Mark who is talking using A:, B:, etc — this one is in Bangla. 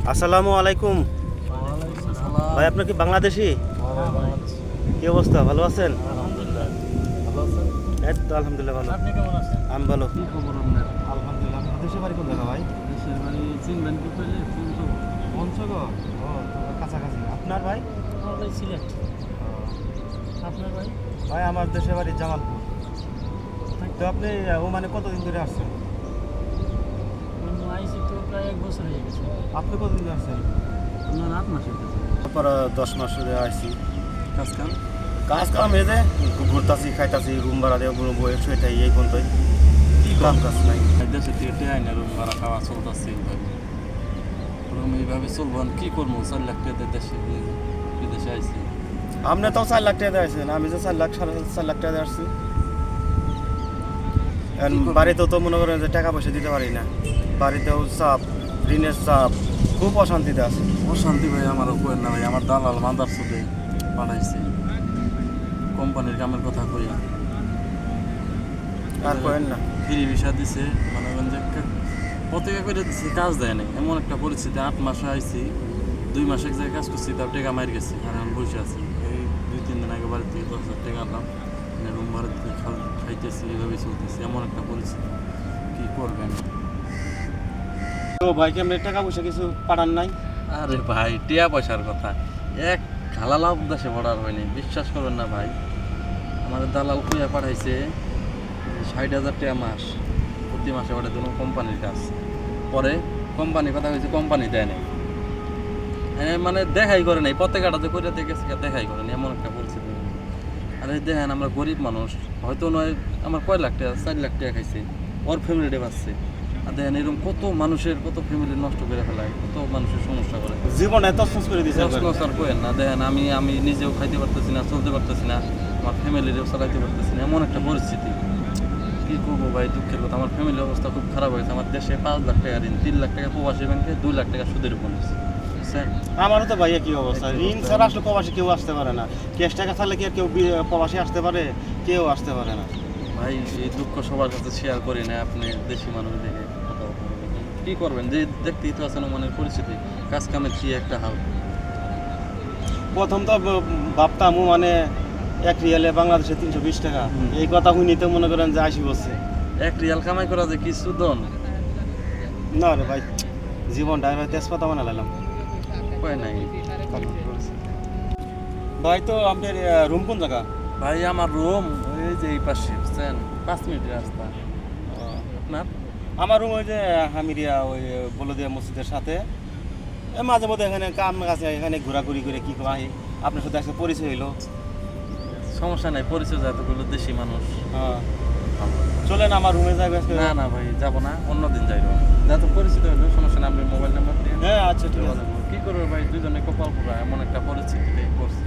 A: আসসালামু আলাইকুম ভাই, আপনার কি বাংলাদেশি? কি অবস্থা, ভালো আছেন? এই তো আলহামদুলিল্লাহ ভালো।
B: আপনি কেমন আছেন?
A: আমি ভালো।
B: কি খবর আপনার?
A: আলহামদুলিল্লাহ। আপনার দেশের বাড়ি কোন জায়গা ভাই?
B: দেশের বাড়ি চিনবেন কি পেলে
A: পঞ্চগড়। ও তো কাছাকাছি। আপনার ভাই?
B: আমার বাড়ি সিলেট। আপনার ভাই?
A: ভাই আমার দেশের বাড়ি জামালপুর। তো আপনি ওমানে কতদিন ধরে আসছেন?
B: আইসি তো প্রায় 1 বছর হয়ে গেছে।
A: আপনি কতদিন ধরে আসছেন?
B: আপনার 8 মাস হয়ে গেছে।
A: তারপর 10 মাস ধরে আসছি।
B: কাজ কাম?
A: কাজ কাম এই যে ঘুরতাছি, খাইতাছি, রুম ভাড়া দিয়ে বয়ে শুয়ে থাকি, এই পর্যন্তই।
B: কি
A: কাম কাজ নাই।
B: দেশে থেকে আয় না, রুম ভাড়া খাওয়া চলতেছে এইভাবে। রুম এইভাবে চলবো, আর কি করবো? 4 লাখ টাকা দিয়ে দেশে বিদেশে আইসি।
A: আপনি তো 4 লাখ টাকা দিয়ে আসছেন, আমি যে 4 লাখ টাকা দিয়ে আসছি। বাড়িতেও তো মনে করেন যে টাকা পয়সা দিতে পারি না, বাড়িতেও চাপ, ঋণের চাপ, খুব অশান্তিতে আছে।
B: অশান্তি ভাই আমারও করেন না ভাই, আমার দালাল মাদার সুদে পাঠাইছে কোম্পানির কামের কথা কইয়া।
A: আর করেন না।
B: ফ্রি ভিসা দিছে, মানে যে পতাকা করে দিচ্ছে, কাজ দেয় নাই, এমন একটা পরিস্থিতি। 8 মাসে আইছি, 2 মাস এক জায়গায় কাজ করছি, তার টাকা মার গেছে, আর আমি বসে আছি। এই 2-3 দিন আগে বাড়ি থেকে 10,000 টাকা আনলাম, রুম ভাড়া থেকে খাইতেছি, এইভাবে চলতেছি, এমন একটা পরিস্থিতি। কি করবেন?
A: তো ভাইকে আপনি টাকা পয়সা কিছু পাঠান নাই?
B: আরে ভাই, টিয়া পয়সার কথা এক খালালা উদ্দেশ্যে পড়ার হয়নি, বিশ্বাস করবেন না ভাই। আমাদের দালাল কুইয়া পাঠাইছে 60,000 টাকা মাস, প্রতি মাসে ওটা কোনো কোম্পানির কাজ। পরে কোম্পানির কথা হয়েছে, কোম্পানি দেয় নাই, মানে দেখাই করে নাই, পতাকাটাতে করে দেখেছে, দেখাই করে নাই, এমন একটা পরিস্থিতি। আর এই দেখেন, আমরা গরিব মানুষ, হয়তো নয় আমার কয় লাখ টাকা, 4 লাখ টাকা খাইছে, ওর ফ্যামিলিটা বাঁচছে। আর দেখেন এরকম কত মানুষের, কত ফ্যামিলি নষ্ট করে ফেলায়, কত মানুষের সমস্যা করে,
A: জীবন এত শেষ করে দিয়েছে।
B: আর করেন না। দেখেন আমি নিজেও খাইতে পারতেছি না, চলতে পারতেছি না, আমার ফ্যামিলিরও চালাইতে পারতেছি না, এমন একটা পরিস্থিতি। কী করবো ভাই, দুঃখের কথা। আমার ফ্যামিলির অবস্থা খুব খারাপ হয়েছে। আমার দেশে 5 লাখ টাকা ঋণ, 3 লাখ টাকা প্রবাসী ব্যাংকে, 2 লাখ টাকা সুদের উপর নিচ্ছে, বুঝছেন?
A: আমারও তো ভাইয়া কি অবস্থা, ঋণ ছাড়া আসলে প্রবাসী কেউ আসতে পারে না। ক্যাশ টাকা থাকলে কি আর কেউ প্রবাসী আসতে পারে? কেউ আসতে পারে না
B: ভাই এই দুঃখ সবার কাছে শেয়ার করি না, আপনি দেশি মানুষ দেখে কি করবেন? যে দেখতেই তো আছেন মনের পরিস্থিতি, কাজ কামের কি একটা হাল।
A: প্রথম তো ভাবতাম মানে 1 রিয়ালে বাংলাদেশে 320 টাকা। এই কথা শুনি তো মনে করেন যে 80 বছর।
B: 1 রিয়াল কামাই করা যে কি সুদন।
A: না রে ভাই, জীবনটা আমি তেজপাতা বানা লাইলাম।
B: উপায় নাই।
A: ভাই তো আপনার রুম কোন জায়গা?
B: ভাই আমার রুম ওই যে এই পাশে, বুঝছেন, 5 মিনিটের রাস্তা। আপনার?
A: আমার রুম ওই যে হামিরিয়া, ওই বলদিয়া মসজিদের সাথে। মাঝে মধ্যে এখানে কাম কাছে এখানে ঘোরাঘুরি করে কি করি, আপনার সাথে একটা পরিচয় হইলো।
B: সমস্যা নাই, পরিচয় যাতে করলো, দেশি মানুষ।
A: চলেন আমার রুমে যাবে।
B: না না ভাই, যাবো না, অন্যদিন যাইব। যাতে পরিচিত হইলো, সমস্যা নেই, আপনি মোবাইল নাম্বার দিয়ে।
A: হ্যাঁ আচ্ছা ঠিক আছে।
B: কি করবে ভাই, দুজনে কপাল পুরা, এমন একটা পরিস্থিতিতে পড়ছি।